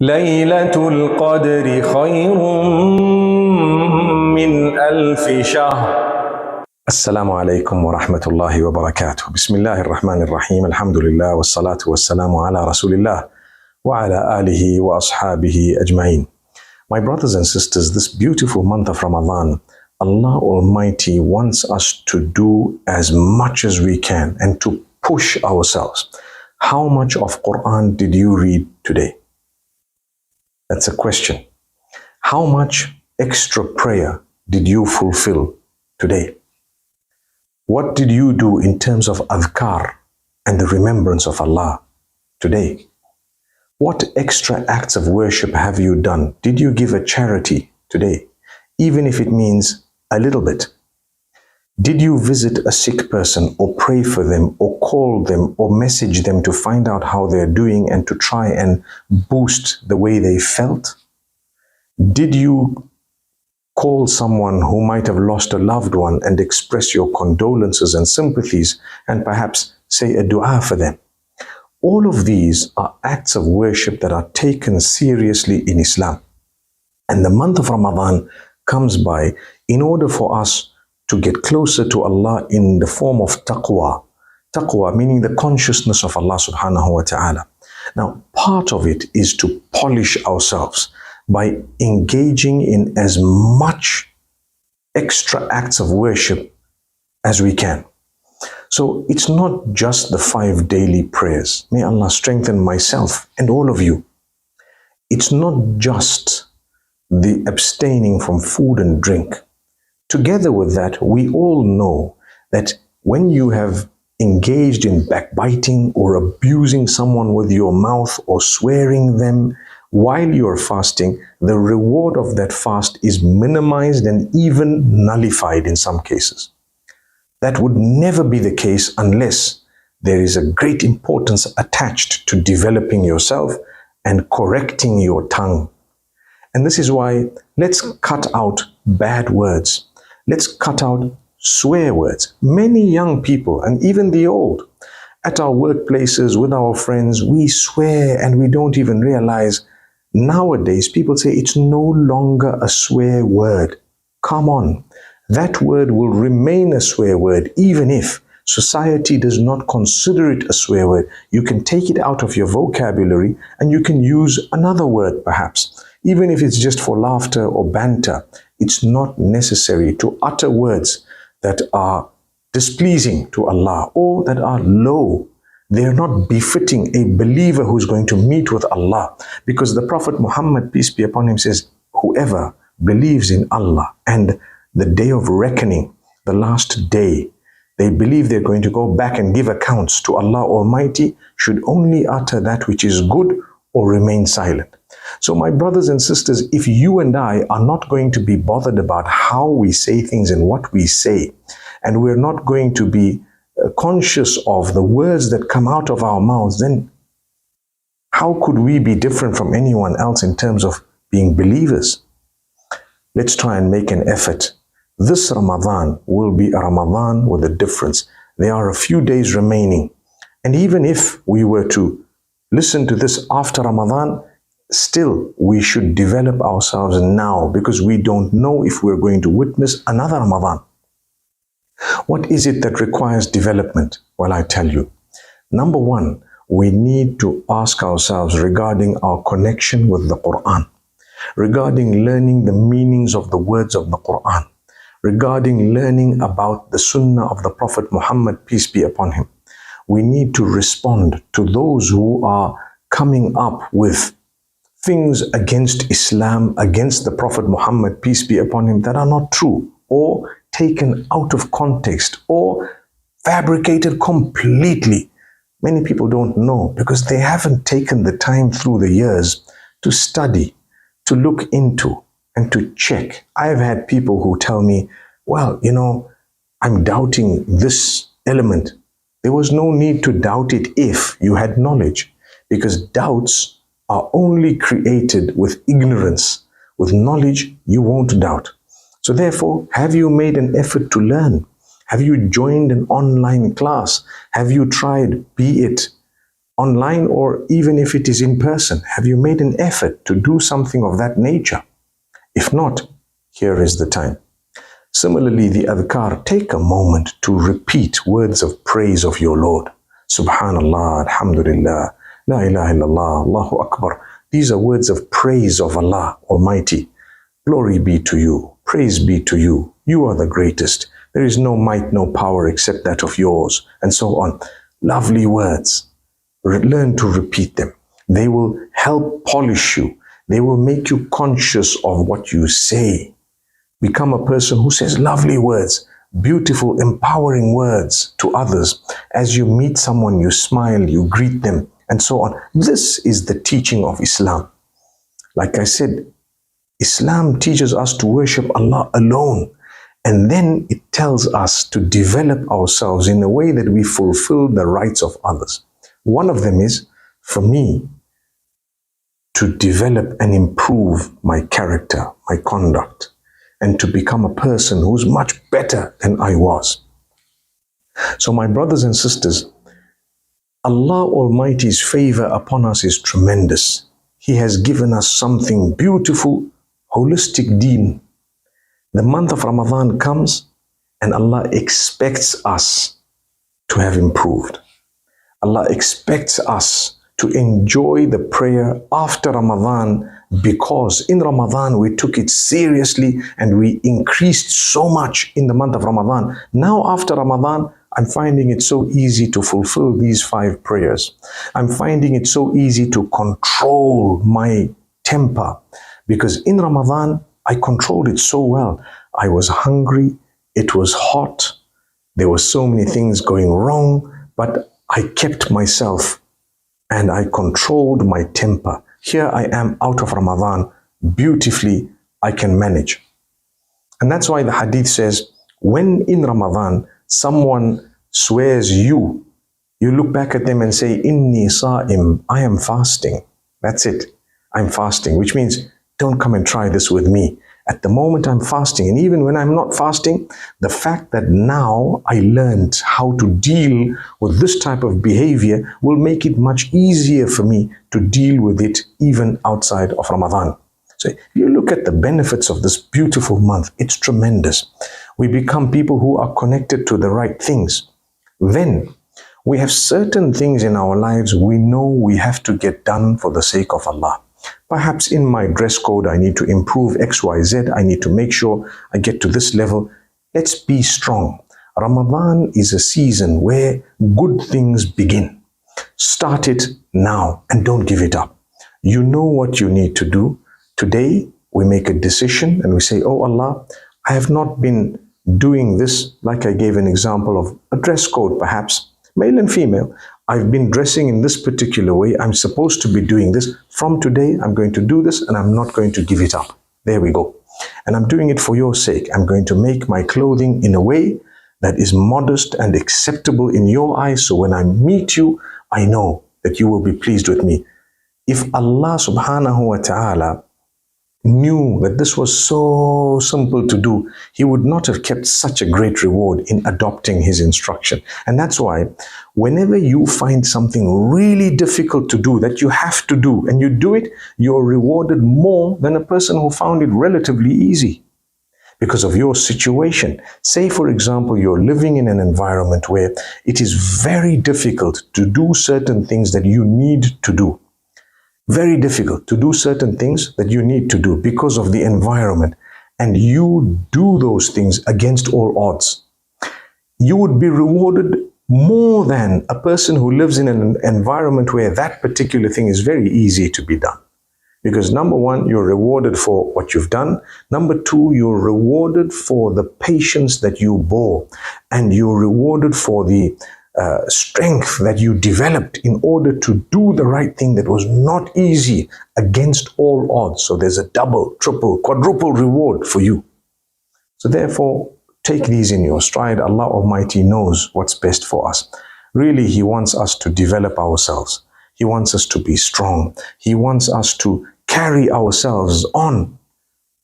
ليلة القدر خير من ألف شهر. السلام عليكم ورحمة الله وبركاته. بسم الله الرحمن الرحيم. الحمد لله والصلاة والسلام على رسول الله وعلى آله وأصحابه أجمعين. My brothers and sisters, this beautiful month of Ramadan, Allah Almighty wants us to do as much as we can and to push ourselves. How much of Quran did you read today? That's a question. How much extra prayer did you fulfill today? What did you do in terms of adhkar and the remembrance of Allah today? What extra acts of worship have you done? Did you give a charity today, even if it means a little bit? Did you visit a sick person or pray for them or call them or message them to find out how they're doing and to try and boost the way they felt? Did you call someone who might have lost a loved one and express your condolences and sympathies and perhaps say a dua for them? All of these are acts of worship that are taken seriously in Islam. And the month of Ramadan comes by in order for us to get closer to Allah in the form of taqwa. Taqwa meaning the consciousness of Allah subhanahu wa ta'ala. Now, part of it is to polish ourselves by engaging in as much extra acts of worship as we can. So it's not just the 5 daily prayers. May Allah strengthen myself and all of you. It's not just the abstaining from food and drink. Together with that, we all know that when you have engaged in backbiting or abusing someone with your mouth or swearing them while you're fasting, the reward of that fast is minimized and even nullified in some cases. That would never be the case unless there is a great importance attached to developing yourself and correcting your tongue. And this is why let's cut out bad words. Let's cut out swear words. Many young people, and even the old, at our workplaces, with our friends, we swear and we don't even realize. Nowadays, people say it's no longer a swear word. Come on. That word will remain a swear word even if society does not consider it a swear word. You can take it out of your vocabulary and you can use another word perhaps. Even if it's just for laughter or banter, it's not necessary to utter words that are displeasing to Allah or that are low. They are not befitting a believer who's going to meet with Allah. Because the Prophet Muhammad, peace be upon him, says, whoever believes in Allah and the day of reckoning, the last day, they believe they're going to go back and give accounts to Allah Almighty, should only utter that which is good or remain silent. So my brothers and sisters, if you and I are not going to be bothered about how we say things and what we say, and we're not going to be conscious of the words that come out of our mouths, then how could we be different from anyone else in terms of being believers? Let's try and make an effort. This Ramadan will be a Ramadan with a difference. There are a few days remaining. And even if we were to listen to this after Ramadan, still we should develop ourselves now because we don't know if we're going to witness another Ramadan. What is it that requires development? Well, I tell you. Number one, we need to ask ourselves regarding our connection with the Quran, regarding learning the meanings of the words of the Quran, regarding learning about the Sunnah of the Prophet Muhammad, peace be upon him. We need to respond to those who are coming up with things against Islam, against the Prophet Muhammad, peace be upon him, that are not true or taken out of context or fabricated completely. Many people don't know because they haven't taken the time through the years to study, to look into, and to check. I've had people who tell me, well, I'm doubting this element. There was no need to doubt it if you had knowledge, because doubts are only created with ignorance. With knowledge, you won't doubt. So therefore, have you made an effort to learn? Have you joined an online class? Have you tried, be it online, or even if it is in person? Have you made an effort to do something of that nature? If not, here is the time. Similarly, the adhkar, take a moment to repeat words of praise of your Lord. Subhanallah, Alhamdulillah, La ilaha illallah, Allahu Akbar. These are words of praise of Allah Almighty. Glory be to you. Praise be to you. You are the greatest. There is no might, no power except that of yours, and so on. Lovely words. Learn to repeat them. They will help polish you. They will make you conscious of what you say. Become a person who says lovely words, beautiful, empowering words to others. As you meet someone, you smile, you greet them, and so on. This is the teaching of Islam. Like I said, Islam teaches us to worship Allah alone. And then it tells us to develop ourselves in a way that we fulfill the rights of others. One of them is, for me, to develop and improve my character, my conduct, and to become a person who's much better than I was. So my brothers and sisters, Allah Almighty's favor upon us is tremendous. He has given us something beautiful, holistic deen. The month of Ramadan comes and Allah expects us to have improved. Allah expects us to enjoy the prayer after Ramadan, because in Ramadan we took it seriously and we increased so much in the month of Ramadan. Now after Ramadan, I'm finding it so easy to fulfill these 5 prayers. I'm finding it so easy to control my temper, because in Ramadan, I controlled it so well. I was hungry, it was hot, there were so many things going wrong, but I kept myself and I controlled my temper. Here I am out of Ramadan, beautifully I can manage. And that's why the hadith says, when in Ramadan someone swears you look back at them and say, Inni sa'im, I am fasting. That's it, I'm fasting, which means don't come and try this with me. At the moment I'm fasting, and even when I'm not fasting, the fact that now I learned how to deal with this type of behavior will make it much easier for me to deal with it even outside of Ramadan. So if you look at the benefits of this beautiful month, it's tremendous. We become people who are connected to the right things. Then we have certain things in our lives we know we have to get done for the sake of Allah. Perhaps in my dress code, I need to improve X, Y, Z. I need to make sure I get to this level. Let's be strong. Ramadan is a season where good things begin. Start it now and don't give it up. You know what you need to do. Today, we make a decision and we say, oh Allah, I have not been doing this, like I gave an example of a dress code, perhaps, male and female. I've been dressing in this particular way. I'm supposed to be doing this. From today, I'm going to do this and I'm not going to give it up. There we go. And I'm doing it for your sake. I'm going to make my clothing in a way that is modest and acceptable in your eyes. So when I meet you, I know that you will be pleased with me. If Allah subhanahu wa ta'ala knew that this was so simple to do, He would not have kept such a great reward in adopting His instruction. And that's why whenever you find something really difficult to do that you have to do and you do it, you're rewarded more than a person who found it relatively easy because of your situation. Say, for example, you're living in an environment where it is very difficult to do certain things that you need to do. Very difficult to do certain things that you need to do because of the environment, and you do those things against all odds. You would be rewarded more than a person who lives in an environment where that particular thing is very easy to be done. Because number one, you're rewarded for what you've done. Number two, you're rewarded for the patience that you bore, and you're rewarded for the strength that you developed in order to do the right thing that was not easy against all odds. So there's a double, triple, quadruple reward for you. So therefore, take these in your stride. Allah Almighty knows what's best for us. Really, He wants us to develop ourselves. He wants us to be strong. He wants us to carry ourselves on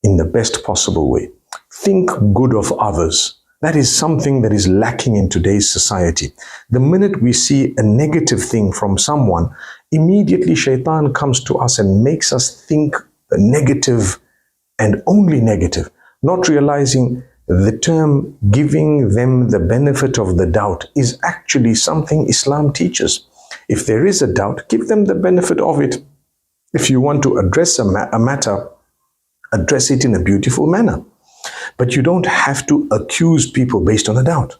in the best possible way. Think good of others. That is something that is lacking in today's society. The minute we see a negative thing from someone, immediately shaitan comes to us and makes us think negative and only negative, not realizing the term giving them the benefit of the doubt is actually something Islam teaches. If there is a doubt, give them the benefit of it. If you want to address a matter, address it in a beautiful manner. But you don't have to accuse people based on a doubt.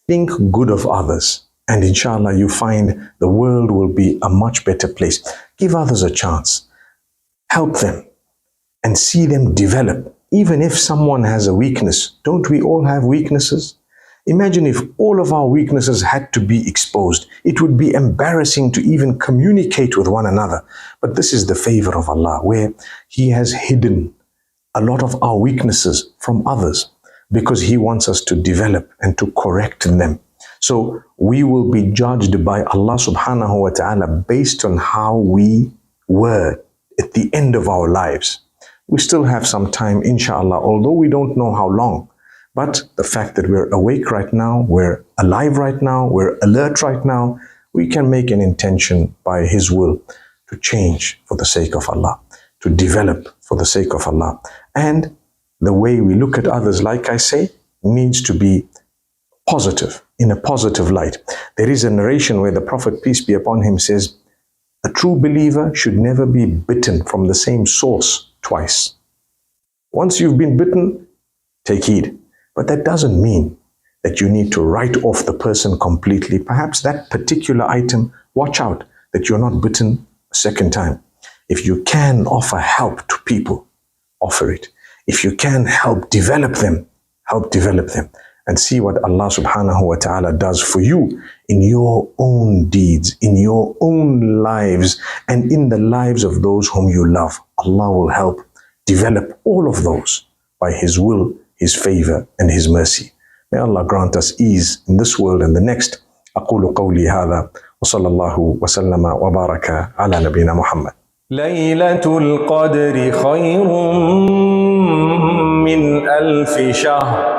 Think good of others, and inshallah you find the world will be a much better place. Give others a chance. Help them and see them develop. Even if someone has a weakness, don't we all have weaknesses? Imagine if all of our weaknesses had to be exposed. It would be embarrassing to even communicate with one another. But this is the favor of Allah, where He has hidden a lot of our weaknesses from others because He wants us to develop and to correct them. So we will be judged by Allah subhanahu wa ta'ala based on how we were at the end of our lives. We still have some time, inshallah, although we don't know how long. But the fact that we're awake right now, we're alive right now, we're alert right now, we can make an intention by His will to change for the sake of Allah, to develop for the sake of Allah. And the way we look at others, like I say, needs to be positive, in a positive light. There is a narration where the Prophet, peace be upon him, says, a true believer should never be bitten from the same source twice. Once you've been bitten, take heed. But that doesn't mean that you need to write off the person completely. Perhaps that particular item, watch out that you're not bitten a second time. If you can offer help to people, offer it. If you can help develop them, help develop them. And see what Allah subhanahu wa ta'ala does for you in your own deeds, in your own lives, and in the lives of those whom you love. Allah will help develop all of those by His will, His favor, and His mercy. May Allah grant us ease in this world and the next. أقول قولي هذا وصلى الله وسلم وبارك على نبينا محمد. ليلة القدر خير من ألف شهر